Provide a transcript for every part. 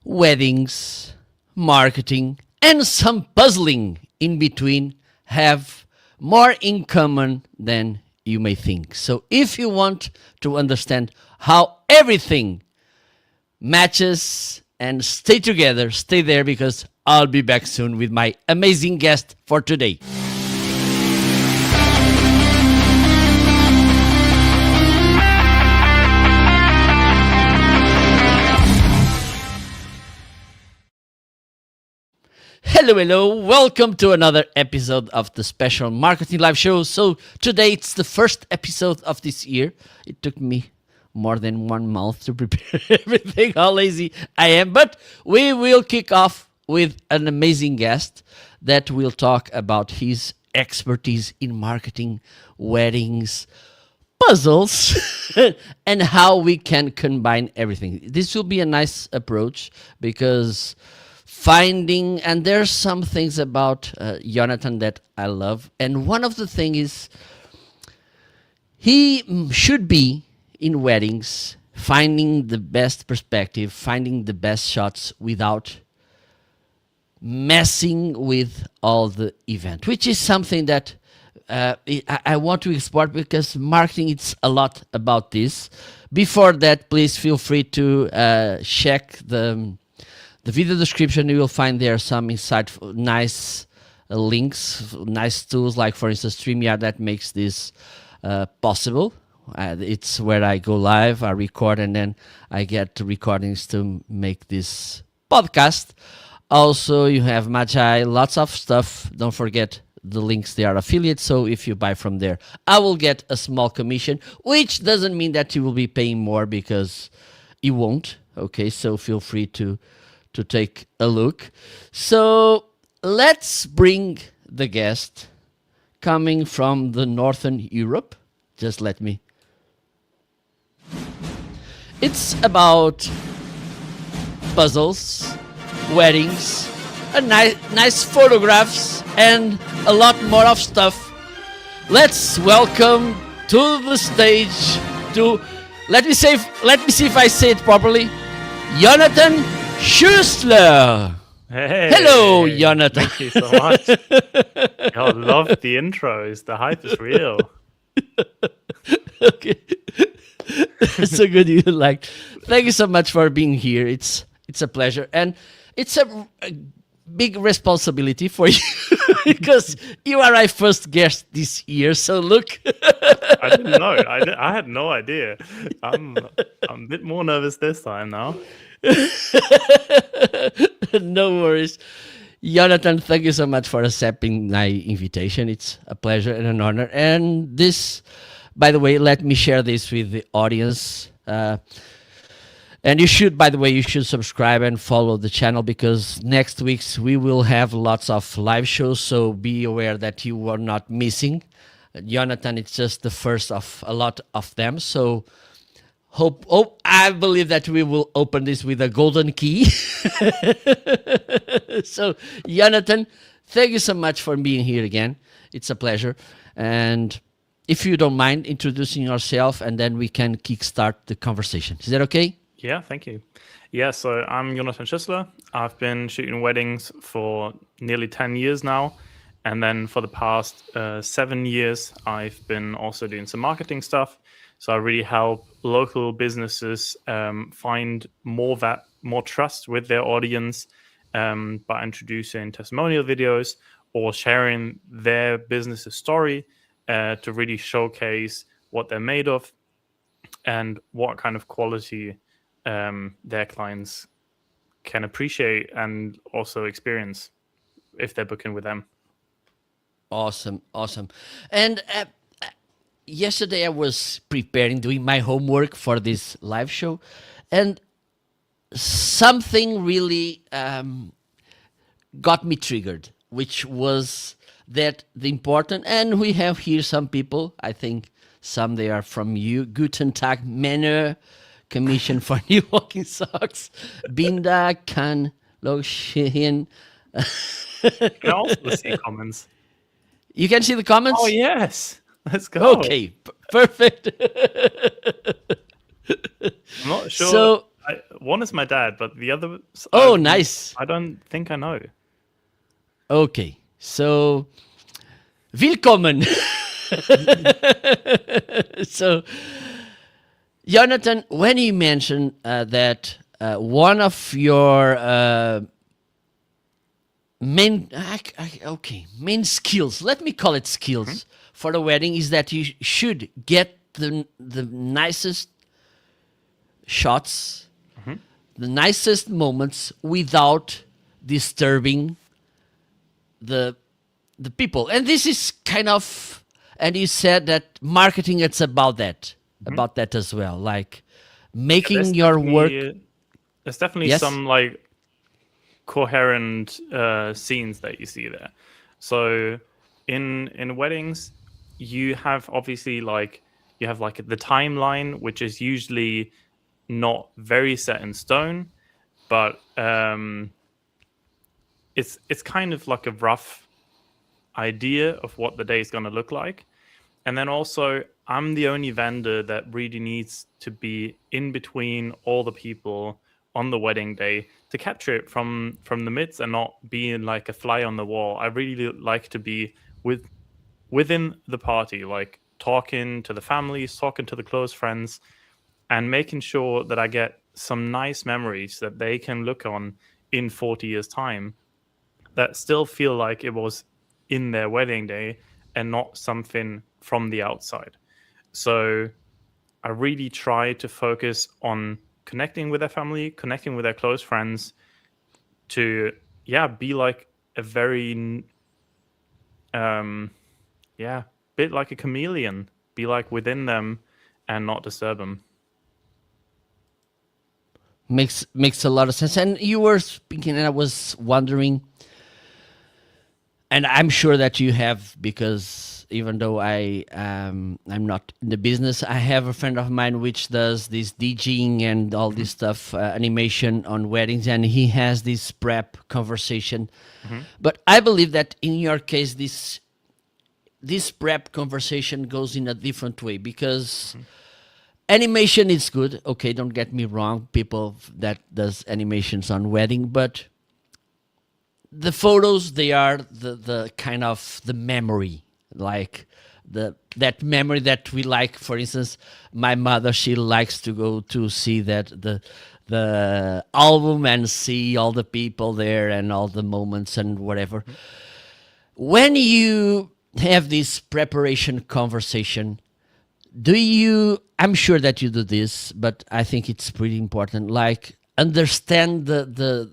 weddings, marketing, and some puzzling in between have more in common than you may think. So, if you want to understand how everything matches and stay together, stay there because I'll be back soon with my amazing guest for today. Hello, hello. Welcome to another episode of the Special Marketing Live Show. So, today it's the first episode of this year. It took me more than 1 month to prepare everything, how lazy I am. But we will kick off with an amazing guest that will talk about his expertise in marketing, weddings, puzzles, and how we can combine everything. This will be a nice approach because finding, and there's some things about Jonathan that I love, and one of the things is he should be in weddings finding the best perspective, finding the best shots without messing with all the event, which is something that I want to explore because marketing it's a lot about this. Before that, please feel free to check the video description. You will find there some insightful, nice links, nice tools, like for instance StreamYard that makes this possible. It's where I go live, I record, and then I get recordings to make this podcast. Also, you have Magi, lots of stuff. Don't forget the links, they are affiliates, so if you buy from there, I will get a small commission, which doesn't mean that you will be paying more because you won't. Okay, so feel free to take a look. So let's bring the guest coming from the Northern Europe. Just let me. It's about puzzles, weddings, nice photographs, and a lot more of stuff. Let's welcome to the stage to let me see if I say it properly. Jonathan Schüßler. Hey. Hello, Jonathan. Thank you so much. I love the intros. The hype is real. Okay. So good you like. Thank you so much for being here. It's a pleasure. And it's a big responsibility for you because you are our first guest this year. So look. I didn't know. I had no idea. I'm a bit more nervous this time now. No worries. Jonathan, thank you so much for accepting my invitation. It's a pleasure and an honor. And this, by the way, let me share this with the audience. And you should, by the way, you should subscribe and follow the channel because next week we will have lots of live shows. So be aware that you are not missing. Jonathan, it's just the first of a lot of them. So I believe that we will open this with a golden key. So, Jonathan, thank you so much for being here again. It's a pleasure. And if you don't mind introducing yourself, and then we can kickstart the conversation. Is that okay? Yeah, thank you. Yeah, so I'm Jonathan Schüßler. I've been shooting weddings for nearly 10 years now. And then for the past 7 years, I've been also doing some marketing stuff. So I really help local businesses find more trust with their audience by introducing testimonial videos or sharing their business's story to really showcase what they're made of and what kind of quality their clients can appreciate and also experience if they're booking with them. Awesome. And yesterday I was preparing, doing my homework for this live show, and something really got me triggered, which was that the important, and we have here some people, I think some they are from you, Guten Tag Männer, Commission for New Walking Socks, Binda Kan Logshin. You can also see comments. You can see the comments? Oh, yes. Let's go. Okay, perfect. I'm not sure. So, one is my dad, but the other, Oh, nice. I don't think I know. Okay, so willkommen. So, Jonathan, when you mentioned that one of your main skills, let me call it skills for the wedding, is that you should get the nicest shots, the nicest moments without disturbing the people. And this is kind of, and you said that marketing, it's about that, as well, like making your work. There's definitely Yes. some like coherent scenes that you see there. So in weddings, you have obviously like you have like the timeline, which is usually not very set in stone, but it's kind of like a rough idea of what the day is going to look like. And then also, I'm the only vendor that really needs to be in between all the people on the wedding day to capture it from the midst and not being like a fly on the wall. I really like to be within the party, like talking to the families, talking to the close friends, and making sure that I get some nice memories that they can look on in 40 years' time that still feel like it was in their wedding day and not something from the outside. So I really try to focus on connecting with their family, connecting with their close friends to, be like a very, bit like a chameleon, be like within them and not disturb them. Makes a lot of sense. And you were speaking, and I was wondering, and I'm sure that you have, because even though I'm not in the business, I have a friend of mine which does this DJing and all this stuff, animation on weddings, and he has this prep conversation. But I believe that in your case, this prep conversation goes in a different way, because animation is good. Okay, don't get me wrong, people that does animations on wedding, but the photos, they are the kind of the memory, like that memory that we like. For instance, my mother, she likes to go to see that the album and see all the people there and all the moments and whatever. When you have this preparation conversation, do you, I'm sure that you do this, but I think it's pretty important, like understand the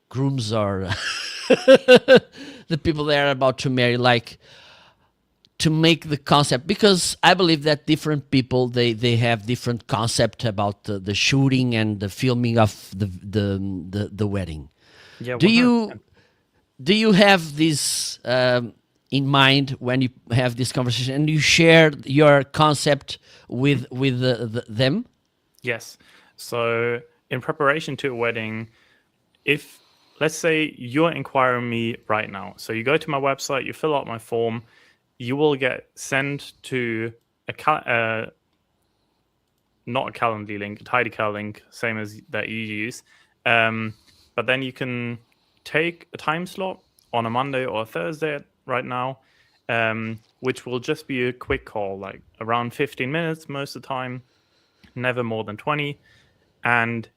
grooms or the people that are about to marry, like to make the concept, because I believe that different people, they have different concept about the shooting and the filming of the wedding. Yeah, Do 100%. you have this in mind when you have this conversation and you share your concept with them? Yes. So in preparation to a wedding, if let's say you're inquiring me right now, so you go to my website, you fill out my form, you will get sent to not a Calendly link, a Tidycal link, same as that you use. But then you can take a time slot on a Monday or a Thursday right now, which will just be a quick call, like around 15 minutes most of the time, never more than 20. And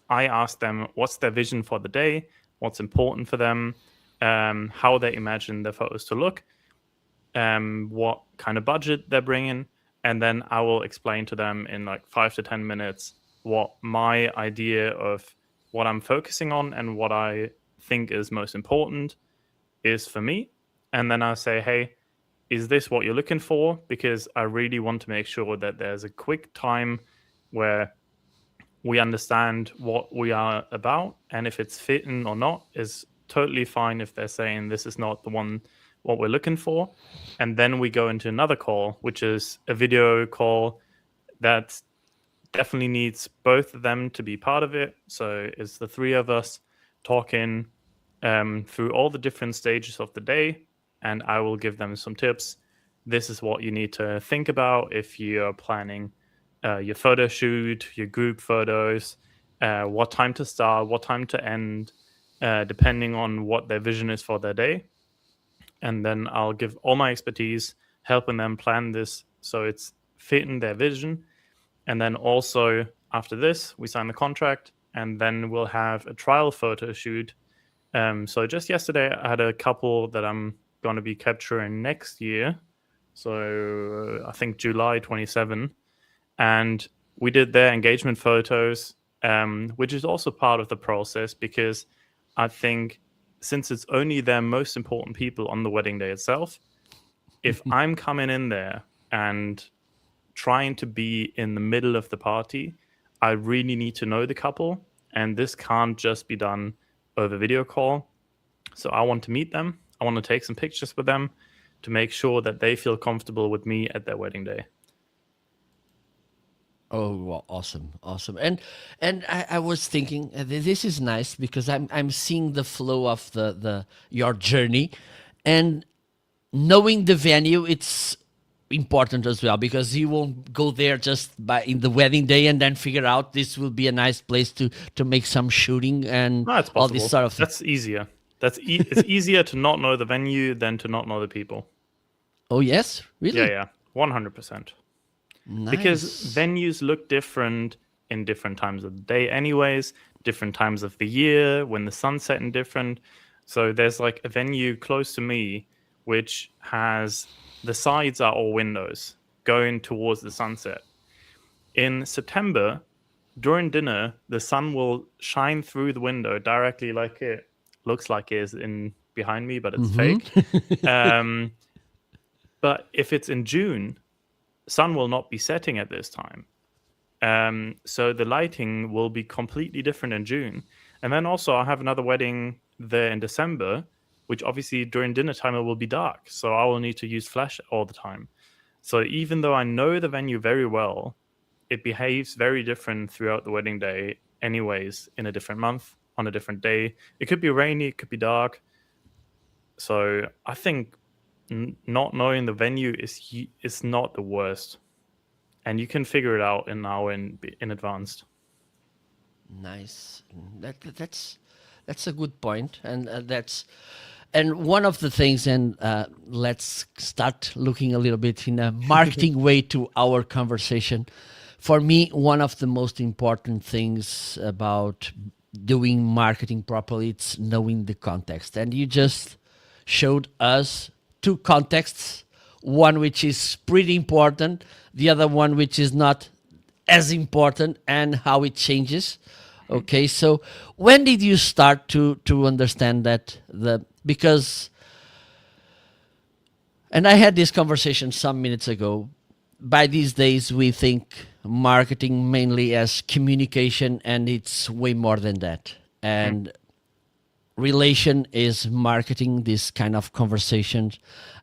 I ask them what's their vision for the day, what's important for them, how they imagine the photos to look, what kind of budget they're bringing, and then I will explain to them in like 5 to 10 minutes what my idea of what I'm focusing on and what I think is most important is for me. And then I'll say, hey, is this what you're looking for? Because I really want to make sure that there's a quick time where we understand what we are about, and if it's fitting or not is totally fine if they're saying this is not the one what we're looking for. And then we go into another call, which is a video call that definitely needs both of them to be part of it. So it's the three of us talking through all the different stages of the day, and I will give them some tips. This is what you need to think about if you're planning your photo shoot, your group photos, what time to start, what time to end, depending on what their vision is for their day. And then I'll give all my expertise, helping them plan this so it's fitting their vision. And then also after this, we sign the contract, and then we'll have a trial photo shoot. So just yesterday, I had a couple that I'm going to be capturing next year. So I think July 27. And we did their engagement photos, which is also part of the process, because I think since it's only their most important people on the wedding day itself, if I'm coming in there and trying to be in the middle of the party, I really need to know the couple, and this can't just be done over video call. So I want to meet them. I want to take some pictures with them to make sure that they feel comfortable with me at their wedding day. Oh, well, awesome. And I was thinking this is nice because I'm seeing the flow of the your journey, and knowing the venue, it's important as well, because you won't go there just by in the wedding day and then figure out this will be a nice place to make some shooting and No, it's all possible. this sort of thing. That's easier. It's easier to not know the venue than to not know the people. Oh yes, really? Yeah, 100%. Because Nice. venues look different in different times of the day anyways, different times of the year, when the sun's setting different. So there's like a venue close to me which has the sides are all windows going towards the sunset. In September, during dinner, the sun will shine through the window directly, like it looks like it is in behind me, but it's fake. But if it's in June, sun will not be setting at this time. So the lighting will be completely different in June. And then also I have another wedding there in December, which obviously during dinner time it will be dark. So I will need to use flash all the time. So even though I know the venue very well, it behaves very different throughout the wedding day anyways, in a different month, on a different day. It could be rainy, it could be dark. So I think not knowing the venue is not the worst, and you can figure it out in advance. Nice. That's a good point, and and one of the things, and let's start looking a little bit in a marketing way to our conversation. For me, one of the most important things about doing marketing properly, it's knowing the context, and you just showed us two contexts, one which is pretty important, the other one which is not as important, and how it changes. Okay, so when did you start to understand that because, and I had this conversation some minutes ago, by these days we think marketing mainly as communication, and it's way more than that. And relation is marketing, this kind of conversation.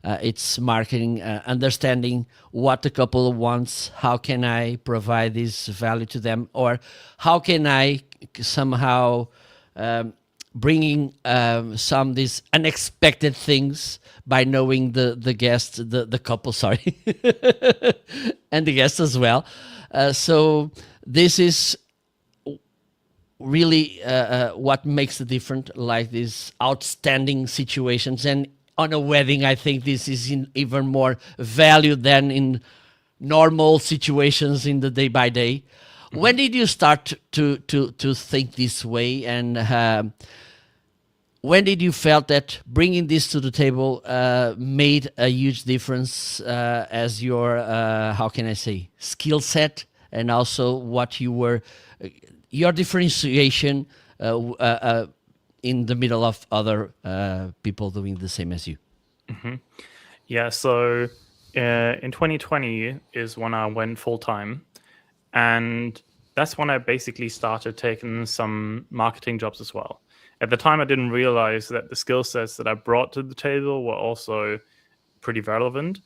It's marketing, understanding what the couple wants. How can I provide this value to them? Or how can I somehow bringing some these unexpected things by knowing the guest, the couple, sorry, and the guest as well. So this is really what makes the difference, like these outstanding situations. And on a wedding, I think this is even more valued than in normal situations in the day by day. When did you start to think this way, and when did you felt that bringing this to the table made a huge difference as your how can I say, skill set, and also what you were your differentiation in the middle of other people doing the same as you? Yeah, so in 2020 is when I went full time, and that's when I basically started taking some marketing jobs as well. At the time, I didn't realize that the skill sets that I brought to the table were also pretty relevant.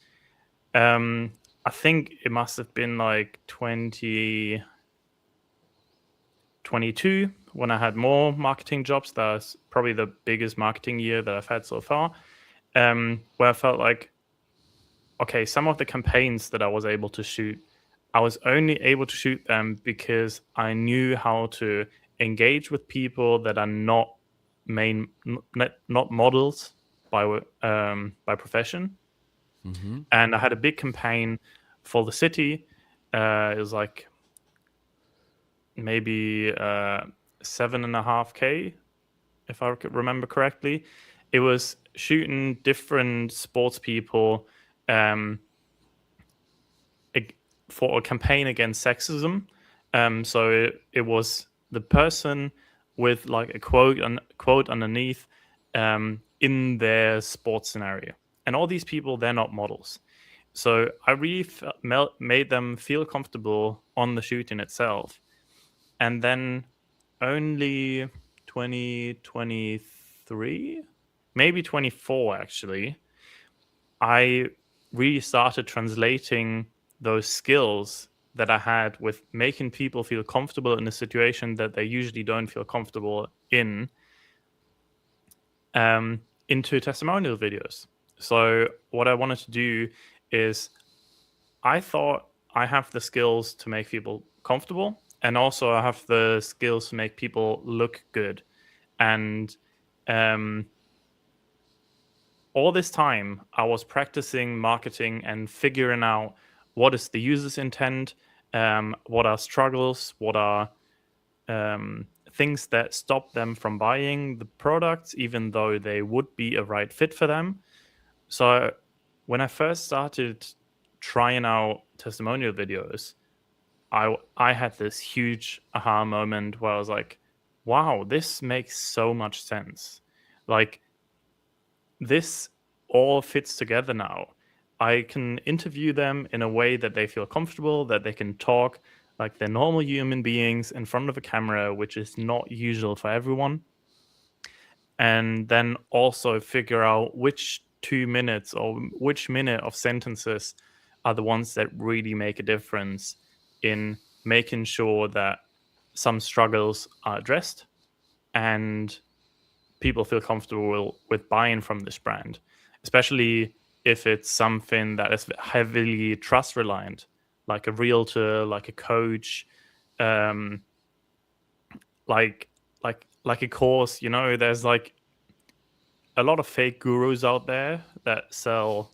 I think it must have been like 2022 when I had more marketing jobs. That's probably the biggest marketing year that I've had so far, where I felt like, okay, some of the campaigns that I was able to shoot, I was only able to shoot them because I knew how to engage with people that are not not models by profession. And I had a big campaign for the city. It was like maybe 7.5K, if I remember correctly. It was shooting different sports people um, for a campaign against sexism. So it was the person with like a quote underneath in their sports scenario, and all these people, they're not models. So I really made them feel comfortable on the shoot in itself. And then only 2023, maybe 24 actually, I really started translating those skills that I had with making people feel comfortable in a situation that they usually don't feel comfortable in, into testimonial videos. So what I wanted to do is, I thought I have the skills to make people comfortable, and also I have the skills to make people look good. And all this time, I was practicing marketing and figuring out what is the user's intent, what are struggles, what are things that stop them from buying the products, even though they would be a right fit for them. So when I first started trying out testimonial videos, I had this huge aha moment where I was like, wow, this makes so much sense. Like, this all fits together now. I can interview them in a way that they feel comfortable, that they can talk like they're normal human beings in front of a camera, which is not usual for everyone. And then also figure out which 2 minutes or which minute of sentences are the ones that really make a difference in making sure that some struggles are addressed and people feel comfortable with buying from this brand, especially if it's something that is heavily trust reliant, like a realtor, like a coach, um, like a course. You know, there's like a lot of fake gurus out there that sell.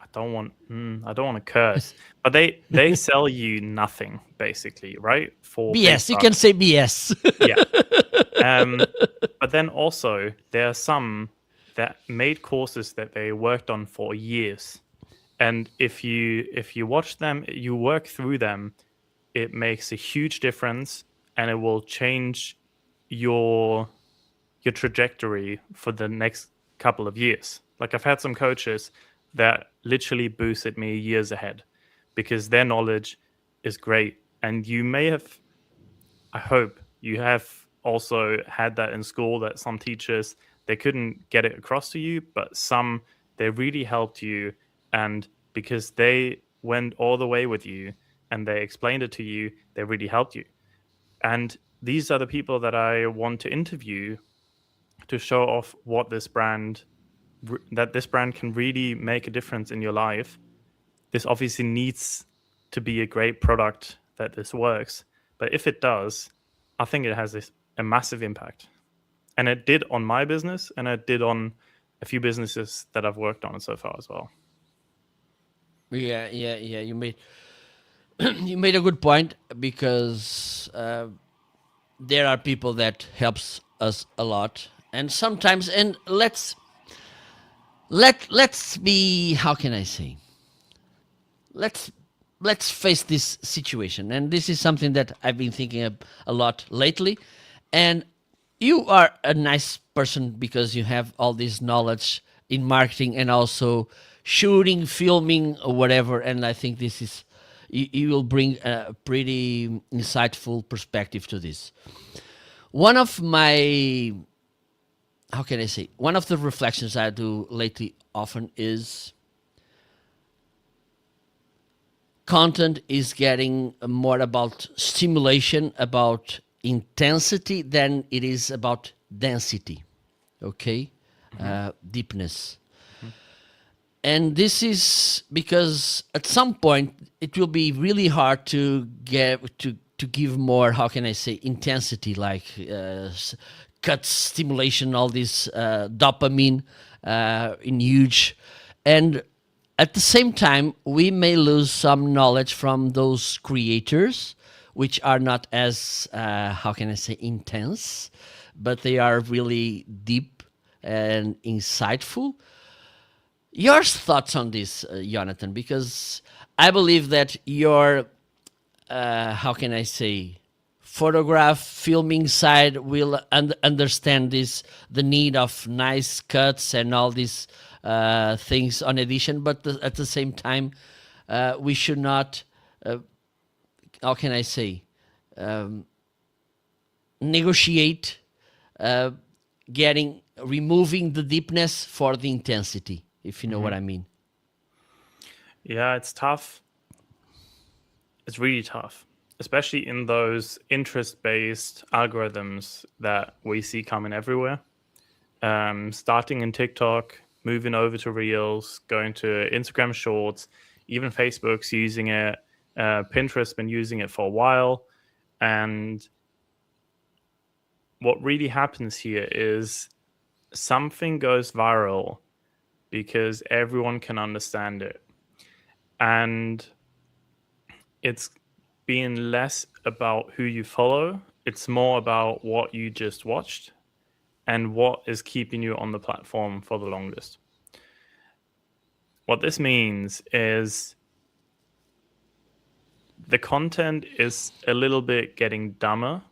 I don't want to curse, but they sell you nothing basically, right? For big BS. You bucks. can say BS. Yeah. But then also there are some that made courses that they worked on for years, and if you watch them, you work through them, it makes a huge difference, and it will change your trajectory for the next couple of years. Like, I've had some coaches that literally boosted me years ahead because their knowledge is great, and you may have, I hope you have also had that in school, that some teachers, they couldn't get it across to you, but some, they really helped you. And because they went all the way with you and they explained it to you, they really helped you. And these are the people that I want to interview to show off what this brand, that this brand can really make a difference in your life. This obviously needs to be a great product that this works, but if it does, I think it has a massive impact. And it did on my business, and it did on a few businesses that I've worked on so far as well. Yeah, yeah, yeah. You made you made a good point because there are people that helps us a lot, and sometimes, and let's be, how can I say, let's let's face this situation, and this is something that I've been thinking a lot lately. And you are a nice person because you have all this knowledge in marketing and also shooting, filming, or whatever. And I think this is, you will bring a pretty insightful perspective to this. One of my, how can I say, one of the reflections I do lately often is content is getting more about stimulation, about intensity than it is about density. Okay, deepness. And this is because at some point it will be really hard to get to give more, how can I say, intensity, like cut stimulation, all this dopamine in huge. And at the same time we may lose some knowledge from those creators, which are not as how can I say, intense, but they are really deep and insightful. Your thoughts on this, Jonathan? Because I believe that your, how can I say, photograph filming side will understand this, the need of nice cuts and all these things on edition, but at the same time, we should not, how can I say, negotiate uh, getting removing the deepness for the intensity, if you know what I mean. Yeah, it's tough. It's really tough, especially in those interest-based algorithms that we see coming everywhere. Starting in TikTok, moving over to Reels, going to Instagram Shorts, even Facebook's using it. Pinterest's been using it for a while. And what really happens here is something goes viral because everyone can understand it. And it's being less about who you follow, it's more about what you just watched and what is keeping you on the platform for the longest. What this means is the content is a little bit getting dumber.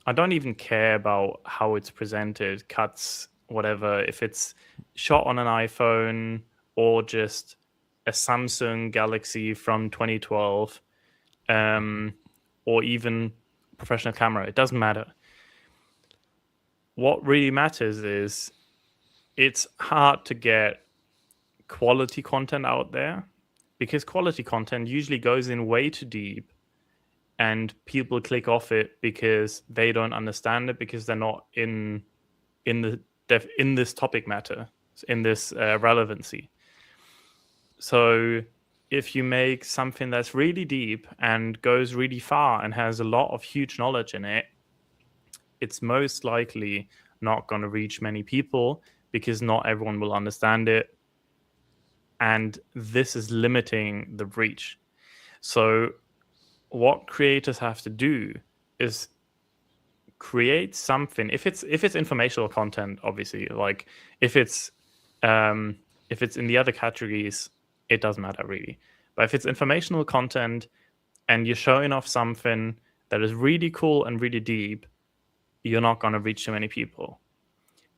I don't even care about how it's presented, cuts, whatever, if it's shot on an iPhone or just a Samsung Galaxy from 2012, or even professional camera. It doesn't matter. What really matters is it's hard to get quality content out there because quality content usually goes in way too deep and people click off it because they don't understand it, because they're not in this topic matter, in this relevancy. So if you make something that's really deep and goes really far and has a lot of huge knowledge in it, it's most likely not going to reach many people because not everyone will understand it. And this is limiting the reach. So what creators have to do is create something. If it's informational content, obviously, like if it's in the other categories, it doesn't matter really. But if it's informational content and you're showing off something that is really cool and really deep, you're not going to reach too many people.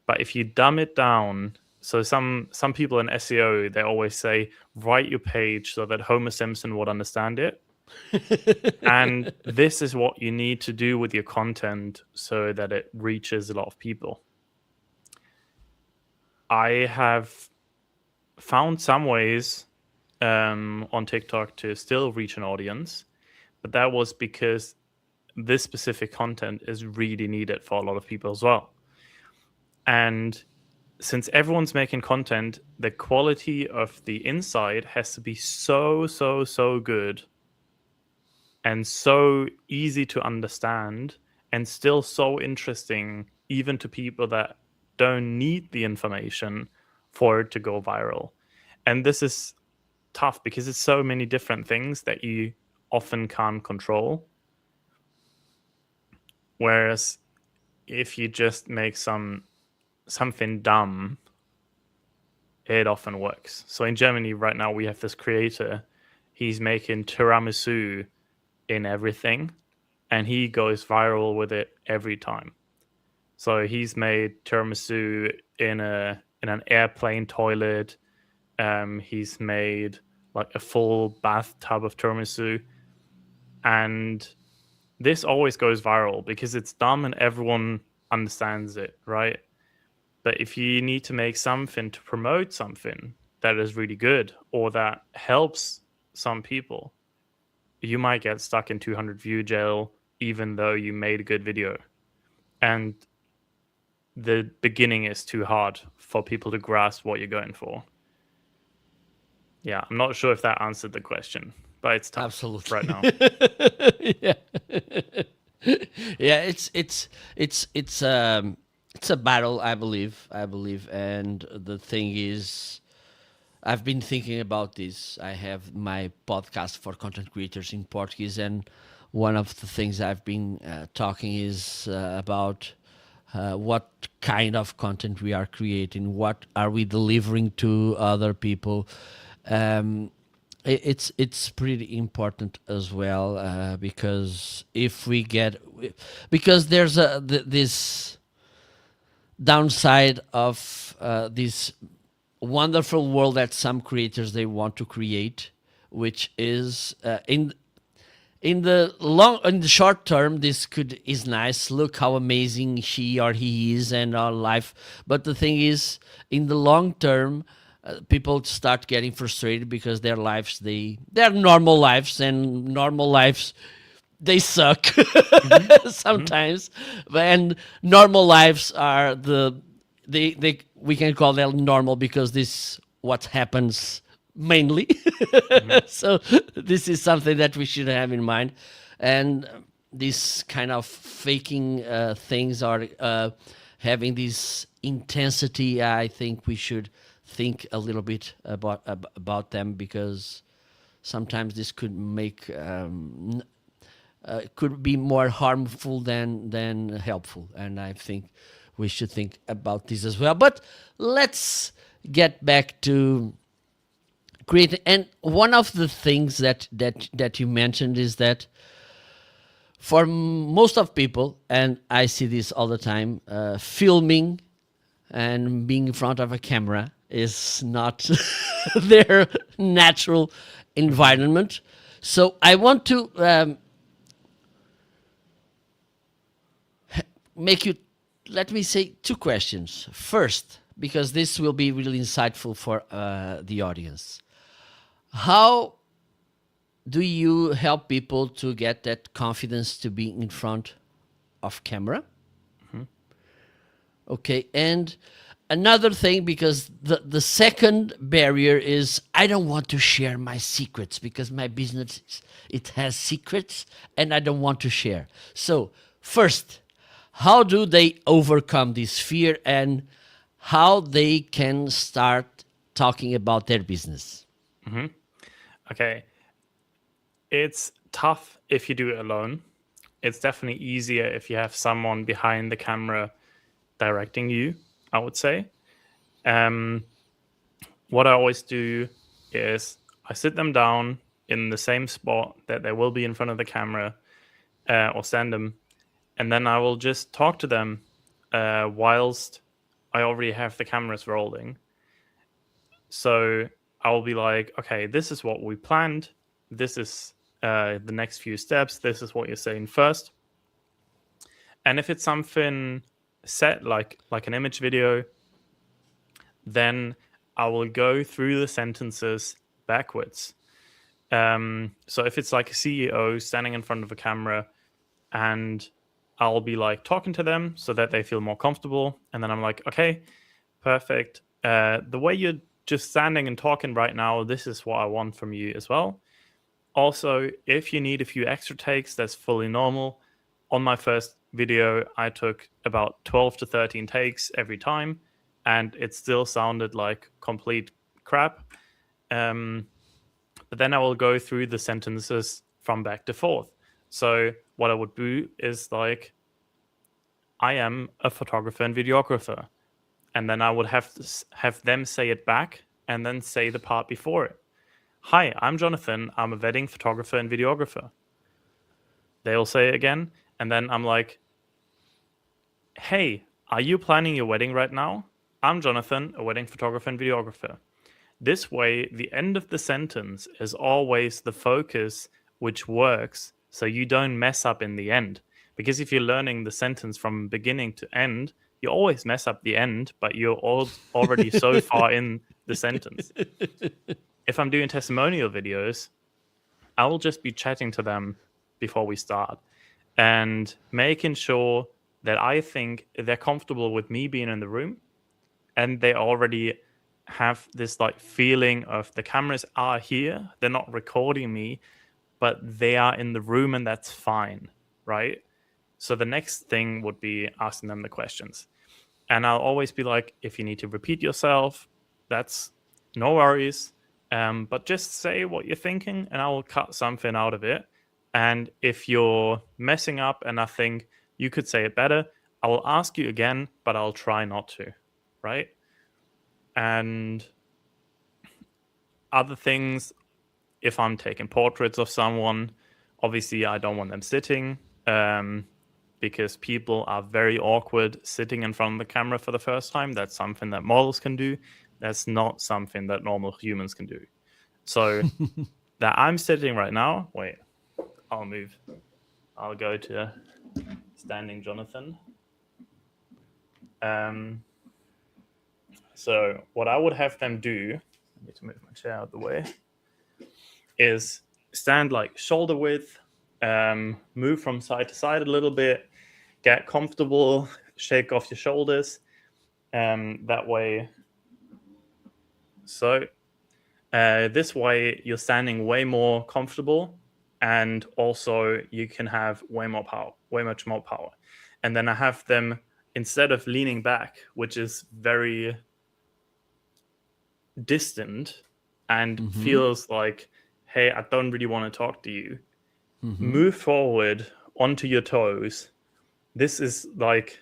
But if you dumb it down, so some people in SEO, they always say, write your page so that Homer Simpson would understand it. And this is what you need to do with your content so that it reaches a lot of people. I have found some ways on TikTok to still reach an audience, but that was because this specific content is really needed for a lot of people as well. And since everyone's making content, the quality of the inside has to be so good and so easy to understand and still so interesting, even to people that don't need the information for it to go viral. And this is tough because it's so many different things that you often can't control. Whereas if you just make something dumb, it often works. So in Germany right now, we have this creator. He's making tiramisu in everything, and he goes viral with it every time. So he's made tiramisu in an airplane toilet. He's made like a full bathtub of tiramisu, and this always goes viral because it's dumb and everyone understands it, right? But if you need to make something to promote something that is really good or that helps some people, you might get stuck in 200 view jail even though you made a good video. And the beginning is too hard for people to grasp what you're going for. Yeah, I'm not sure if that answered the question, but it's tough Absolutely. right now. Yeah. Yeah, it's a battle, I believe, and the thing is, I've been thinking about this. I have my podcast for content creators in Portuguese, and one of the things I've been talking is about what kind of content we are creating, what are we delivering to other people. Um, it's pretty important as well, because if we get, because there's this downside of this wonderful world that some creators they want to create, which is in the short term, this could is nice. Look how amazing she or he is and our life. But the thing is, in the long term, people start getting frustrated because their lives they're normal lives, and normal lives they suck sometimes. And normal lives are they we can call them normal because this what happens mainly. So this is something that we should have in mind, and this kind of faking things or having this intensity, I think we should think a little bit about them, because sometimes this could make could be more harmful than helpful, and I think we should think about this as well. But let's get back to creating. And one of the things that you mentioned is that for most of people, and I see this all the time, filming and being in front of a camera is not their natural environment. So I want to make you, let me say two questions. First, because this will be really insightful for the audience. How do you help people to get that confidence to be in front of camera? Okay, and another thing, because the second barrier is I don't want to share my secrets because my business it has secrets and I don't want to share. So first, how do they overcome this fear, and how they can start talking about their business? Okay. It's tough if you do it alone. It's definitely easier if you have someone behind the camera directing you, I would say. What I always do is I sit them down in the same spot that they will be in front of the camera, or stand them, and then I will just talk to them whilst I already have the cameras rolling. So I will be like, okay, this is what we planned. This is the next few steps. This is what you're saying first. And if it's something set like an image video, then I will go through the sentences backwards. So if it's like a CEO standing in front of a camera, and I'll be like talking to them so that they feel more comfortable, and then I'm like, okay, perfect. The way you're just standing and talking right now, this is what I want from you as well. Also, if you need a few extra takes, that's fully normal. On my first video, I took about 12 to 13 takes every time, and it still sounded like complete crap. But then I will go through the sentences from back to forth. So what I would do is like, I am a photographer and videographer. And then I would have them say it back and then say the part before it. Hi, I'm Jonathan. I'm a wedding photographer and videographer. They'll say it again. And then I'm like, hey, are you planning your wedding right now? I'm Jonathan, a wedding photographer and videographer. This way, the end of the sentence is always the focus, which works, so you don't mess up in the end. Because if you're learning the sentence from beginning to end, you always mess up the end, but you're already so far in the sentence. If I'm doing testimonial videos, I will just be chatting to them before we start and making sure that I think they're comfortable with me being in the room, and they already have this like feeling of the cameras are here, they're not recording me, but they are in the room, and that's fine, right? So the next thing would be asking them the questions. And I'll always be like, if you need to repeat yourself, that's no worries. But just say what you're thinking, and I will cut something out of it. And if you're messing up and I think you could say it better, I will ask you again, but I'll try not to, right? And other things, if I'm taking portraits of someone, obviously I don't want them sitting, because people are very awkward sitting in front of the camera for the first time. That's something that models can do. That's not something that normal humans can do. So that I'm sitting right now, wait, I'll move. I'll go to standing Jonathan. So what I would have them do, I need to move my chair out of the way, is stand like shoulder width, move from side to side a little bit, get comfortable, shake off your shoulders. That way, so this way you're standing way more comfortable, and also you can have way much more power. And then I have them, instead of leaning back, which is very distant and feels like, hey, I don't really want to talk to you, move forward onto your toes. This is like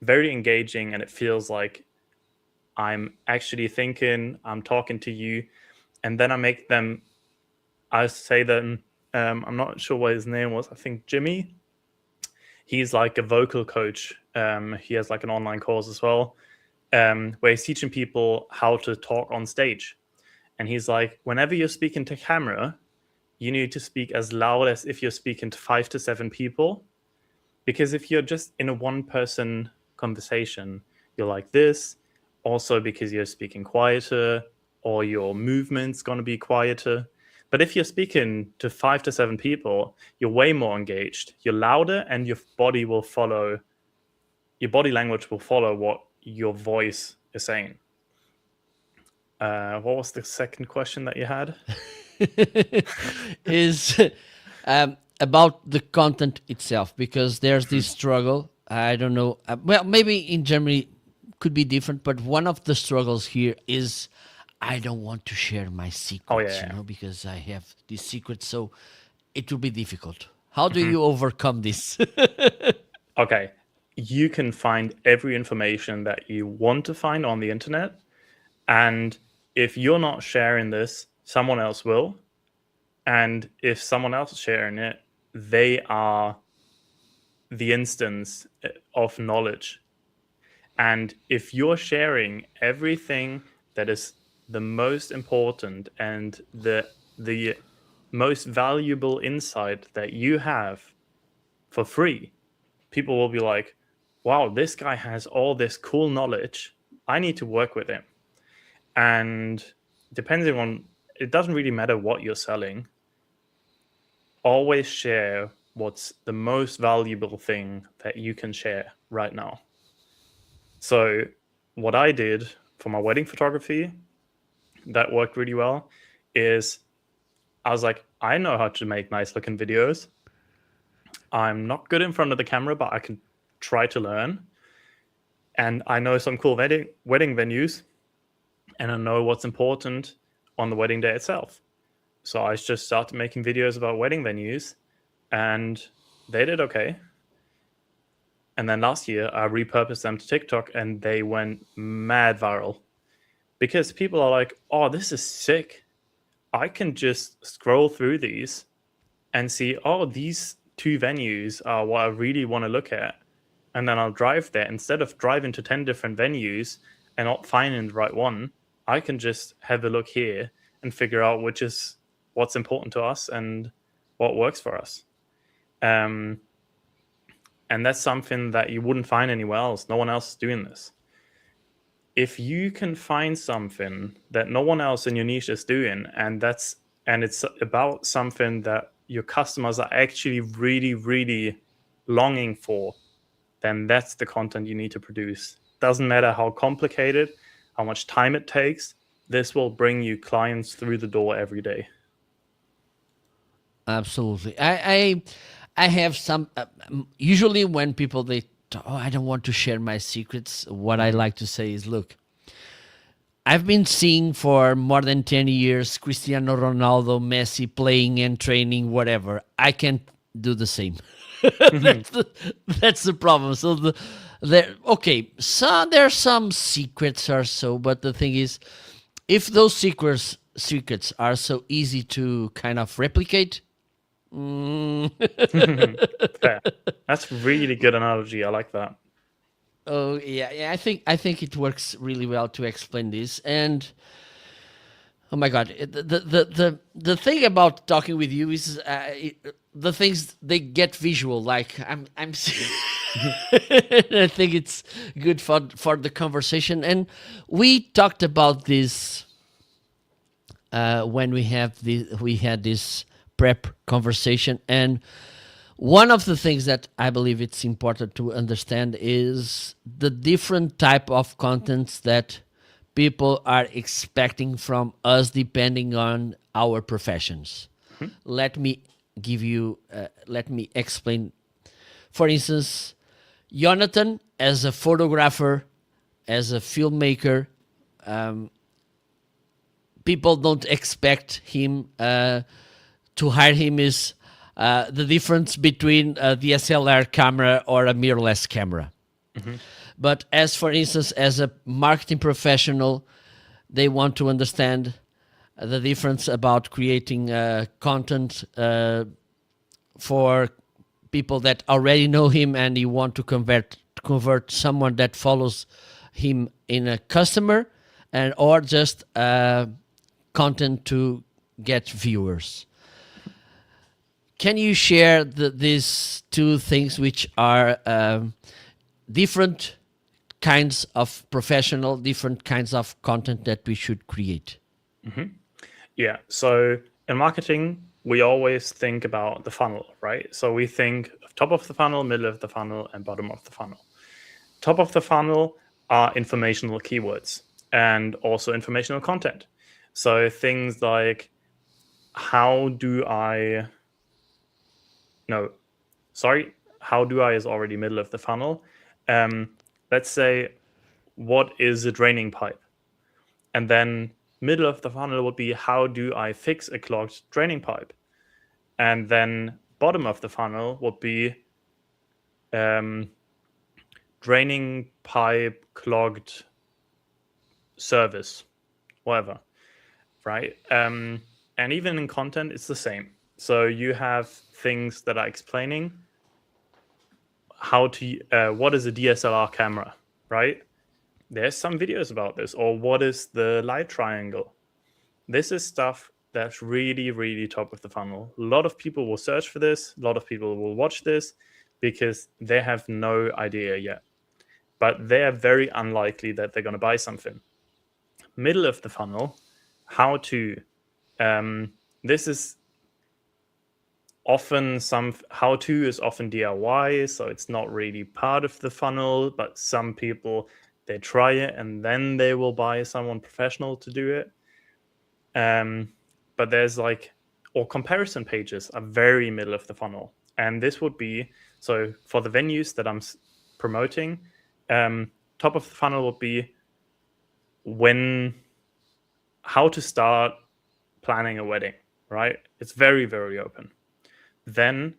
very engaging, and it feels like I'm actually thinking, I'm talking to you. And then I say them, I'm not sure what his name was, I think Jimmy. He's like a vocal coach. He has like an online course as well, where he's teaching people how to talk on stage. And he's like, whenever you're speaking to camera, you need to speak as loud as if you're speaking to 5 to 7 people. Because if you're just in a one-person conversation, you're like this. Also because you're speaking quieter, or your movement's going to be quieter. But if you're speaking to 5 to 7 people, you're way more engaged. You're louder, and your body language will follow what your voice is saying. What was the second question that you had? Is about the content itself, because there's this struggle. I don't know. Well, maybe in Germany could be different, but one of the struggles here is I don't want to share my secrets, yeah. because I have this secret, so it will be difficult. How do you overcome this? Okay. You can find every information that you want to find on the internet. And if you're not sharing this, someone else will. And if someone else is sharing it, they are the instance of knowledge. And if you're sharing everything that is the most important and the most valuable insight that you have for free, people will be like, wow, this guy has all this cool knowledge. I need to work with him. And depending on, it doesn't really matter what you're selling. Always share what's the most valuable thing that you can share right now. So what I did for my wedding photography that worked really well is I was like, I know how to make nice looking videos. I'm not good in front of the camera, but I can try to learn. And I know some cool wedding venues, and I know what's important on the wedding day itself. So I just started making videos about wedding venues, and they did okay. And then last year, I repurposed them to TikTok, and they went mad viral. Because people are like, oh, this is sick. I can just scroll through these and see, oh, these 2 venues are what I really want to look at. And then I'll drive there. Instead of driving to 10 different venues and not finding the right one, I can just have a look here and figure out which is what's important to us and what works for us. And that's something that you wouldn't find anywhere else. No one else is doing this. If you can find something that no one else in your niche is doing, and it's about something that your customers are actually really, really longing for, then that's the content you need to produce. Doesn't matter how complicated. how much time it takes, this will bring you clients through the door every day. Absolutely. I have some. Usually, when people I don't want to share my secrets. What I like to say is, look, I've been seeing for more than 10 years Cristiano Ronaldo, Messi playing and training, whatever. I can't do the same. That's the problem. So okay, so there are some secrets or so, but the thing is, if those secrets are so easy to kind of replicate, Fair. That's really good analogy. I like that. oh yeah, I think it works really well to explain this. And oh my god, the thing about talking with you is the things they get visual. Like I'm I think it's good for the conversation. And we talked about this when we had this prep conversation. And one of the things that I believe it's important to understand is the different type of contents that people are expecting from us depending on our professions. Let me let me explain. For instance, Jonathan, as a photographer, as a filmmaker, people don't expect him to hire him is the difference between a DSLR camera or a mirrorless camera. But as for instance, as a marketing professional, they want to understand the difference about creating content for people that already know him, and you want to convert someone that follows him in a customer, and or just content to get viewers. Can you share these two things, which are different kinds of professional, different kinds of content that we should create? Yeah. So in marketing, we always think about the funnel, right? So we think of top of the funnel, middle of the funnel, and bottom of the funnel. Top of the funnel are informational keywords and also informational content. So things like how do I is already middle of the funnel. Let's say, what is a draining pipe? And then middle of the funnel would be, how do I fix a clogged draining pipe? And then bottom of the funnel would be draining pipe clogged service, whatever, right? And even in content, it's the same. So you have things that are explaining how to what is a DSLR camera, right? There's some videos about this. Or what is the light triangle? This is stuff that's really, really top of the funnel. A lot of people will search for this. A lot of people will watch this because they have no idea yet. But they are very unlikely that they're going to buy something. Middle of the funnel, how to. This is often how to is often DIY, so it's not really part of the funnel. But some people, they try it and then they will buy someone professional to do it. But there's or comparison pages are very middle of the funnel. And this would be, so for the venues that I'm promoting, top of the funnel would be how to start planning a wedding, right? It's very, very open. Then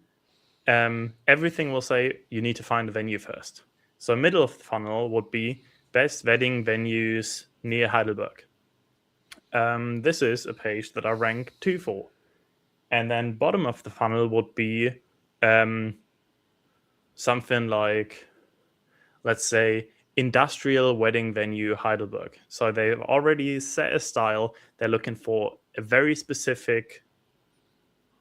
everything will say you need to find a venue first. So middle of the funnel would be best wedding venues near Heidelberg. This is a page that I rank 2 for. And then bottom of the funnel would be something like, let's say, industrial wedding venue Heidelberg. So they've already set a style. They're looking for a very specific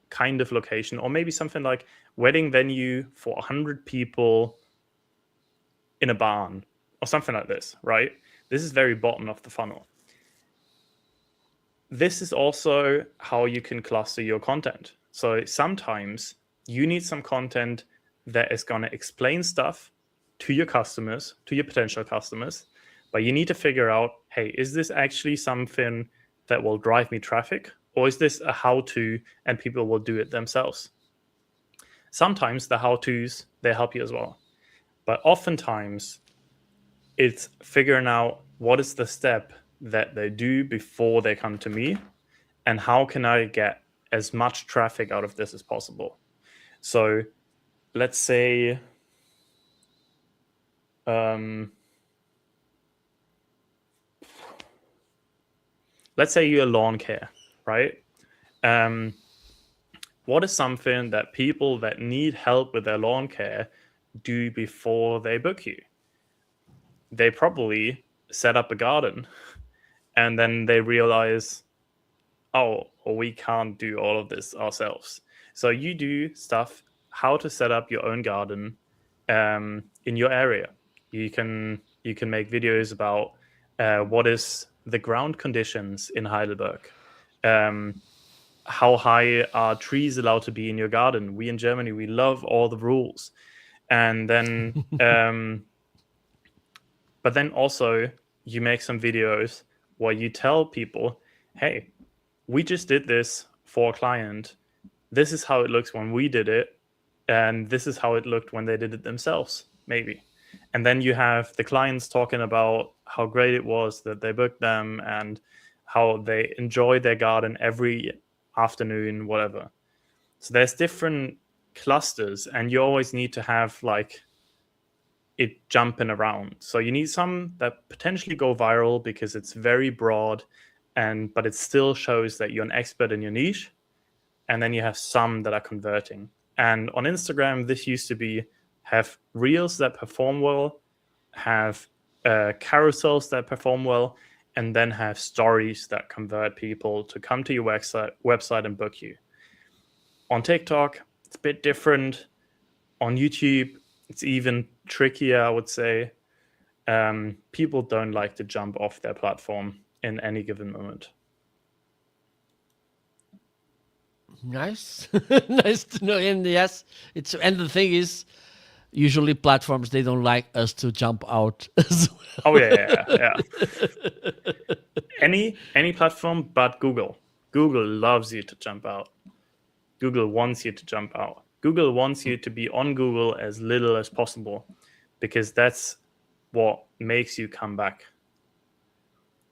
kind of location, or maybe something like wedding venue for 100 people in a barn, or something like this, right? This is very bottom of the funnel. This is also how you can cluster your content. So sometimes you need some content that is going to explain stuff to your customers, to your potential customers, But you need to figure out, hey, is this actually something that will drive me traffic? Or is this a how-to and people will do it themselves? Sometimes the how-tos, they help you as well. But oftentimes it's figuring out what is the step that they do before they come to me, and how can I get as much traffic out of this as possible. So let's say you're lawn care, right? What is something that people that need help with their lawn care do before they book you? They probably set up a garden, and then they realize, oh, we can't do all of this ourselves. So you do stuff, how to set up your own garden in your area. You can make videos about what is the ground conditions in Heidelberg. How high are trees allowed to be in your garden? We in Germany, we love all the rules. And then, but then also you make some videos where you tell people, hey, we just did this for a client. This is how it looks when we did it. And this is how it looked when they did it themselves, maybe. And then you have the clients talking about how great it was that they booked them and how they enjoy their garden every afternoon, whatever. So there's different clusters, and you always need to have like it jumping around. So you need some that potentially go viral because it's very broad, but it still shows that you're an expert in your niche. And then you have some that are converting. And on Instagram, this used to be have reels that perform well, have carousels that perform well, and then have stories that convert people to come to your website and book you. On TikTok, it's a bit different. On YouTube, it's even trickier, I would say. People don't like to jump off their platform in any given moment. Nice. Nice to know. And yes, and the thing is, usually platforms, they don't like us to jump out as well. Oh yeah. Any platform but Google. Google loves you to jump out. Google wants you to jump out. Google wants you to be on Google as little as possible, because that's what makes you come back.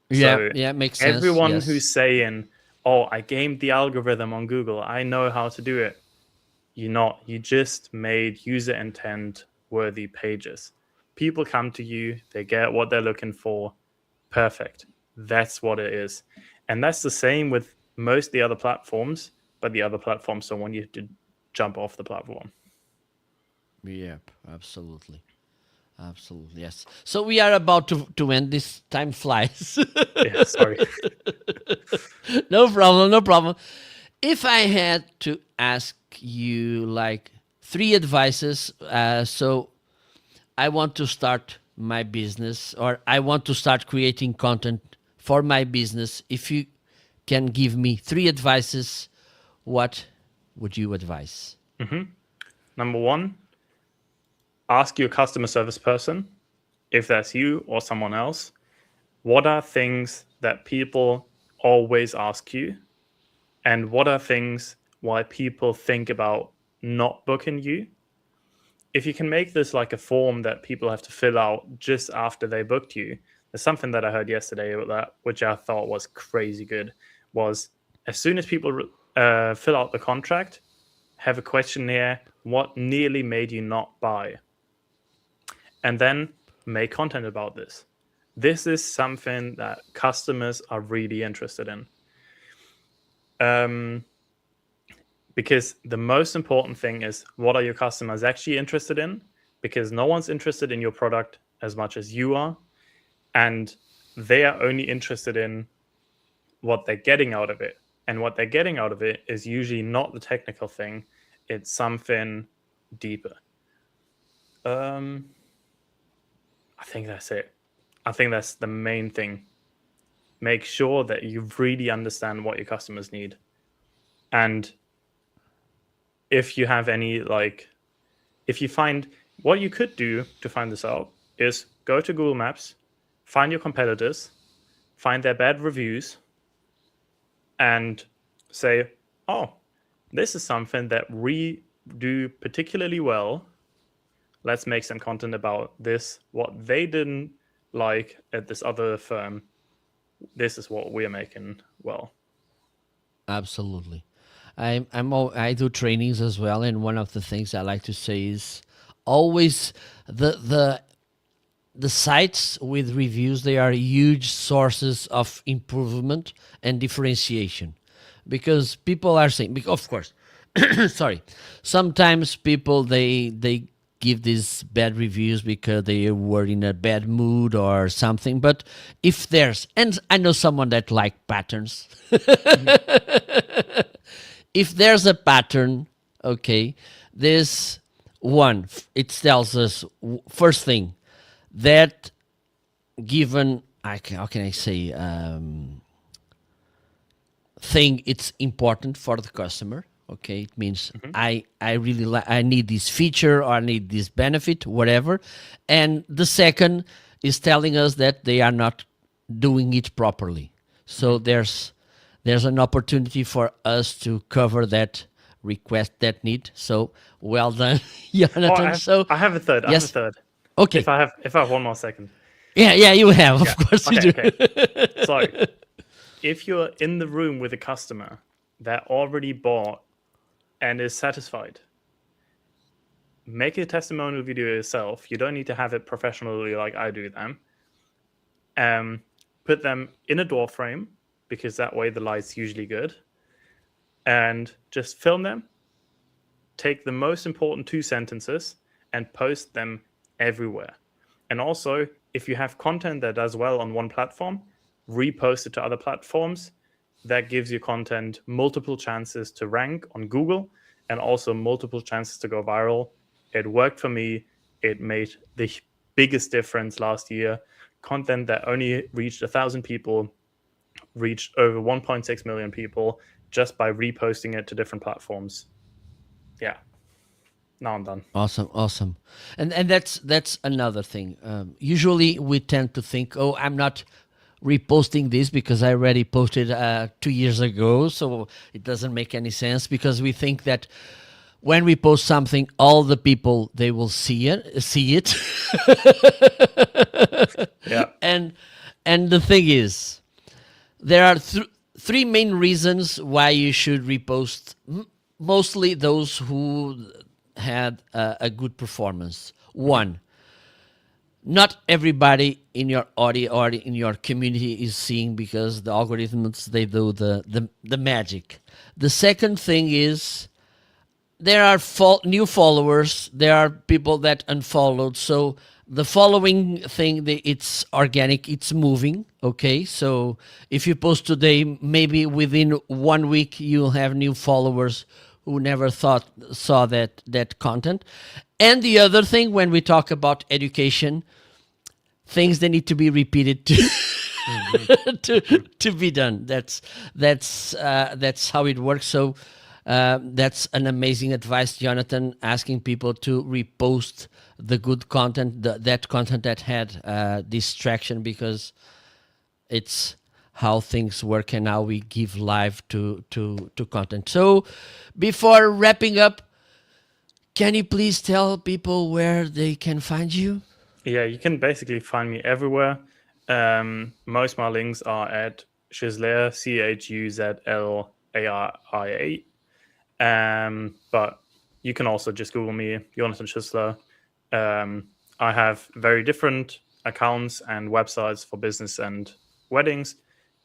Yeah, makes sense. Everyone who's saying, oh, I gamed the algorithm on Google, I know how to do it. You're not. You just made user intent worthy pages. People come to you, they get what they're looking for. Perfect. That's what it is. And that's the same with most of the other platforms, but the other platforms don't want you to jump off the platform. Yep, absolutely. Absolutely, yes. So we are about to end. This time flies. Yeah, sorry. No problem. If I had to ask you like 3 advices, so I want to start my business, or I want to start creating content for my business. If you can give me 3 advices, what would you advise? Number 1, ask your customer service person, if that's you or someone else, what are things that people always ask you? And what are things why people think about not booking you? If you can make this like a form that people have to fill out just after they booked you, there's something that I heard yesterday about that, which I thought was crazy good, was as soon as people fill out the contract, have a questionnaire, what nearly made you not buy? And then make content about this. This is something that customers are really interested in. Because the most important thing is, what are your customers actually interested in? Because no one's interested in your product as much as you are. And they are only interested in what they're getting out of it. And what they're getting out of it is usually not the technical thing. It's something deeper. I think that's it. I think that's the main thing. Make sure that you really understand what your customers need. And if you have any, if you find, what you could do to find this out is go to Google Maps, find your competitors, find their bad reviews, and say, oh, this is something that we do particularly well. Let's make some content about this. What they didn't like at this other firm, this is what we're making well. Absolutely. I do trainings as well, and one of the things I like to say is always the sites with reviews, they are huge sources of improvement and differentiation, because people are saying, of course, sorry, sometimes people they give these bad reviews because they were in a bad mood or something. But if there's, and I know someone that like patterns, if there's a pattern, okay, this one, it tells us first thing that given, how can I say, thing, it's important for the customer. Okay, it means I really I need this feature, or I need this benefit, whatever. And the second is telling us that they are not doing it properly. So there's an opportunity for us to cover that request, that need. So well done, Jonathan. I have a third. Yes. I have a third. Okay. If I have 1 more second. Yeah, you have. Of course you do. Okay. So, if you're in the room with a customer that already bought and is satisfied, make a testimonial video yourself. You don't need to have it professionally like I do them. Put them in a door frame, because that way the light's usually good. And just film them. Take the most important 2 sentences and post them everywhere. And also, if you have content that does well on one platform, repost it to other platforms. That gives your content multiple chances to rank on Google, and also multiple chances to go viral. It worked for me. It made the biggest difference last year. Content that only reached 1,000 people reached over 1.6 million people just by reposting it to different platforms. Yeah. Now I'm done. Awesome. And that's another thing. Usually we tend to think, oh, I'm not reposting this because I already posted 2 years ago, so it doesn't make any sense, because we think that when we post something, all the people, they will see it. Yeah. And the thing is, there are three main reasons why you should repost, mostly those who had a good performance. One, not everybody in your audience or in your community is seeing, because the algorithms, they do the magic. The second thing is, there are new followers, there are people that unfollowed. So the following thing, it's organic, it's moving. Okay, so if you post today, maybe within 1 week you'll have new followers who never saw that content. And the other thing, when we talk about education, things that need to be repeated to be done. That's how it works. So that's an amazing advice, Jonathan, asking people to repost the good content, that content that had distraction, because it's how things work and how we give life to content. So before wrapping up, can you please tell people where they can find you? Yeah, you can basically find me everywhere. Most of my links are at Schüßler, CHUZLARIA. But you can also just Google me, Jonathan Schüßler. I have very different accounts and websites for business and weddings.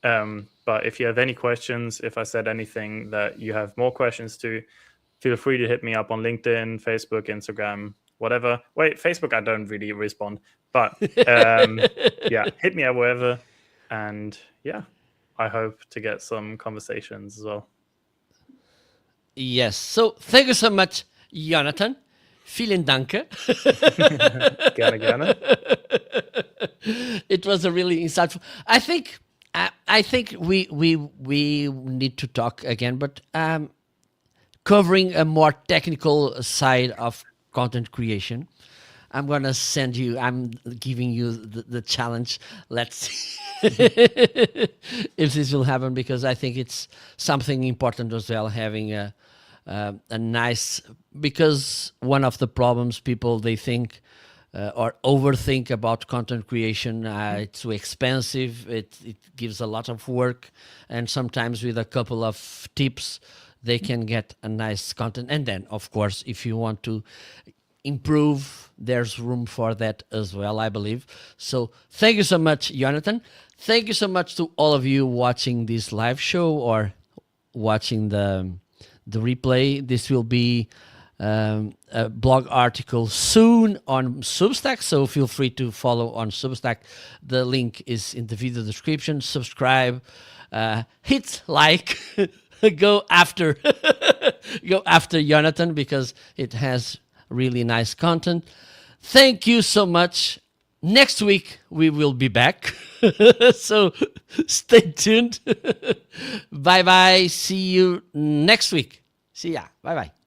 But if you have any questions, if I said anything that you have more questions to, feel free to hit me up on LinkedIn, Facebook, Instagram, whatever. Wait, Facebook, I don't really respond. But yeah, hit me up wherever. And yeah, I hope to get some conversations as well. Yes. So thank you so much, Jonathan. Vielen Danke. Gerne. It was a really insightful. I think we need to talk again, but covering a more technical side of content creation. I'm gonna send you. I'm giving you the challenge. Let's see if this will happen, because I think it's something important as well. Having a nice, because one of the problems people they think or overthink about content creation. It's too expensive. It gives a lot of work, and sometimes with a couple of tips, they can get a nice content. And then, of course, if you want to improve, there's room for that as well, I believe. So thank you so much, Jonathan. Thank you so much to all of you watching this live show or watching the replay. This will be a blog article soon on Substack, so feel free to follow on Substack. The link is in the video description. Subscribe, hit like, go after Jonathan, because it has really nice content. Thank you so much. Next week we will be back, so stay tuned. Bye bye. See you next week. See ya. Bye bye.